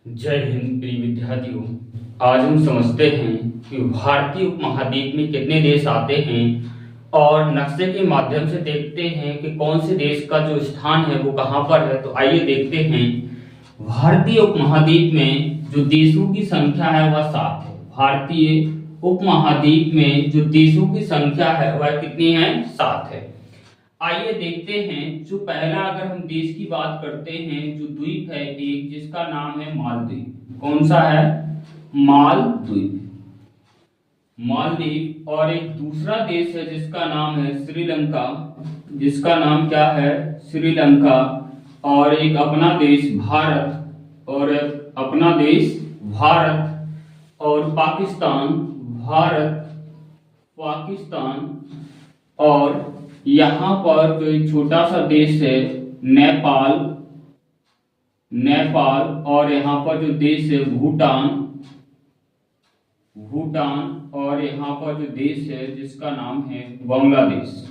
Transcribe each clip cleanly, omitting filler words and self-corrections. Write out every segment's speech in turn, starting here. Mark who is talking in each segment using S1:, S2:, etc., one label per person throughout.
S1: जय हिंद प्रिय विद्यार्थियों। आज हम समझते हैं कि भारतीय उपमहाद्वीप में कितने देश आते हैं और नक्शे के माध्यम से देखते हैं कि कौन से देश का जो स्थान है वो कहाँ पर है। तो आइए देखते हैं। भारतीय उपमहाद्वीप में जो देशों की संख्या है वह 7 है। भारतीय उपमहाद्वीप में जो देशों की संख्या है वह कितनी है? 7 है। आइए देखते हैं। जो पहला अगर हम देश की बात करते हैं, जो द्वीप है एक, जिसका नाम है मालदीव। कौन सा है? मालदीव। मालदीव। और एक दूसरा देश है जिसका नाम है श्रीलंका। जिसका नाम क्या है? श्रीलंका। और एक अपना देश भारत। और अपना देश भारत और पाकिस्तान। भारत, पाकिस्तान। और यहाँ पर जो एक छोटा सा देश है नेपाल। नेपाल। और यहाँ पर जो देश है भूटान। भूटान। और यहाँ पर जो देश है जिसका नाम है बांग्लादेश।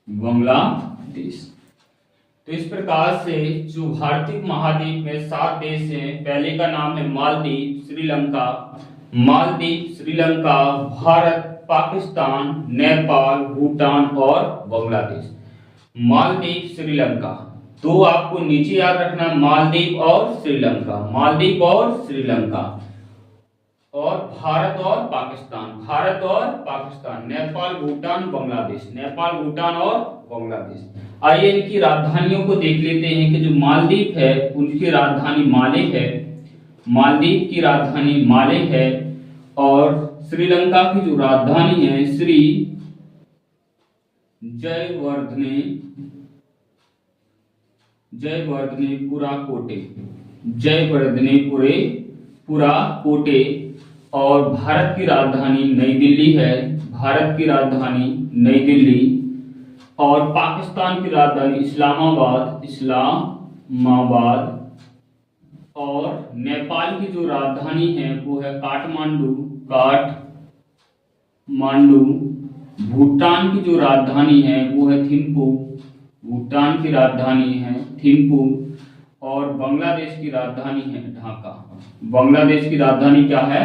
S1: बांग्लादेश। तो इस प्रकार से जो भारतीय महाद्वीप में 7 देश हैं, पहले का नाम है मालदीव, श्रीलंका। मालदीव, श्रीलंका, भारत, पाकिस्तान, नेपाल, भूटान और बांग्लादेश। मालदीव, श्रीलंका। तो आपको नीचे याद रखना मालदीव और श्रीलंका। मालदीव और श्रीलंका। और भारत और पाकिस्तान। भारत और पाकिस्तान। नेपाल, भूटान, बांग्लादेश। नेपाल, भूटान और बांग्लादेश। आइए इनकी राजधानियों को देख लेते हैं कि जो मालदीव है उनकी राजधानी माले है। मालदीव की राजधानी माले है। और श्रीलंका की जो राजधानी है श्री जयवर्धने। जयवर्धनेपुरा कोटे। जयवर्धनेपुरे पुरा कोटे। और भारत की राजधानी नई दिल्ली है। भारत की राजधानी नई दिल्ली। और पाकिस्तान की राजधानी इस्लामाबाद। इस्लामाबाद। और नेपाल की जो राजधानी है वो है काठमांडू। काठमांडू। भूटान की जो राजधानी है वो है थिम्पू। भूटान की राजधानी है थिम्पू। और बांग्लादेश की राजधानी है ढाका। बांग्लादेश की राजधानी क्या है?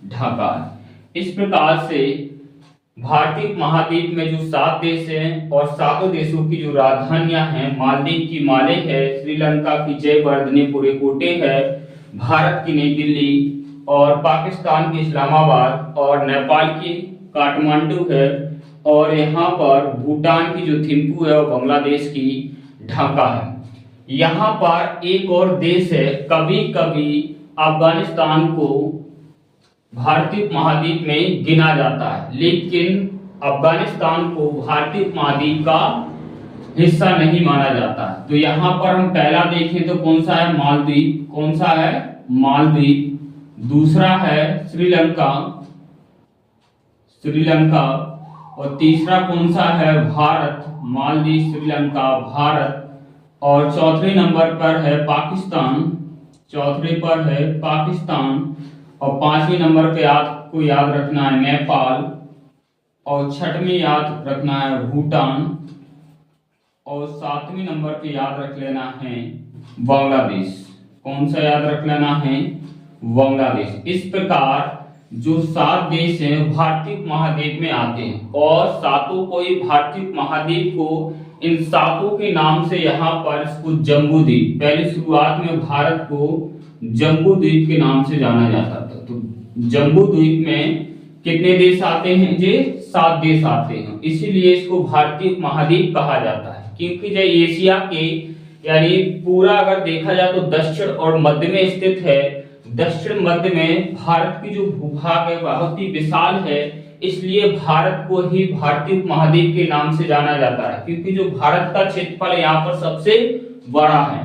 S1: ढाका। इस प्रकार से भारतीय महाद्वीप में जो 7 देश हैं और 7 देशों की जो राजधानियां हैं, मालदीव की माले है, श्रीलंका की जयवर्धनेपुरे कोटे है, भारत की नई दिल्ली, और पाकिस्तान की इस्लामाबाद, और नेपाल की काठमांडू है, और यहाँ पर भूटान की जो थिम्पू है और बांग्लादेश की ढाका है। यहाँ पर एक और देश है, कभी कभी अफगानिस्तान को भारतीय महाद्वीप में गिना जाता है, लेकिन अफगानिस्तान को भारतीय महाद्वीप का हिस्सा नहीं माना जाता है। तो यहाँ पर हम पहला देखें तो कौन सा है? मालदीव। कौन सा है? मालदीव। दूसरा है श्रीलंका। श्रीलंका। और तीसरा कौन सा है? भारत। मालदीव, श्रीलंका, भारत। और चौथे नंबर पर है पाकिस्तान। चौथे पर है पाकिस्तान। और 5वें नंबर पे आपको याद रखना है नेपाल। और 6वें याद रखना है भूटान। और 7वें नंबर पे याद रख लेना है बांग्लादेश। कौन सा याद रख लेना है? बांग्लादेश। इस प्रकार जो 7 देश हैं भारतीय महाद्वीप में आते हैं, और 7 को ही भारतीय महाद्वीप को इन 7 के नाम से यहाँ पर इसको जम्बू द्वीप, पहले शुरुआत में भारत को जम्बू द्वीप के नाम से जाना जाता था। तो जम्बू द्वीप में कितने देश आते हैं? जे 7 देश आते हैं। इसीलिए इसको भारतीय महाद्वीप कहा जाता है, क्योंकि जो एशिया के यानी पूरा अगर देखा जाए तो दक्षिण और मध्य में स्थित है। दक्षिण मध्य में भारत की जो भूभाग है बहुत ही विशाल है, इसलिए भारत को ही भारतीय महाद्वीप के नाम से जाना जाता है, क्योंकि जो भारत का क्षेत्रफल यहाँ पर सबसे बड़ा है।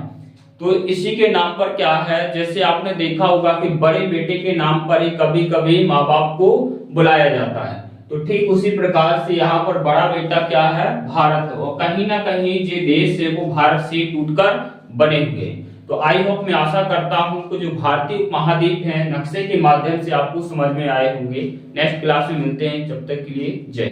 S1: तो इसी के नाम पर क्या है, जैसे आपने देखा होगा कि बड़े बेटे के नाम पर ही कभी कभी माँ बाप को बुलाया जाता है। तो ठीक उसी प्रकार से यहाँ पर बड़ा बेटा क्या है? भारत। और कहीं ना कहीं जो देश है वो भारत से टूटकर बने हुए। तो आई होप, मैं आशा करता हूं कि जो भारतीय महाद्वीप है नक्शे के माध्यम से आपको समझ में आए होंगे। नेक्स्ट क्लास में मिलते हैं, जब तक के लिए जय।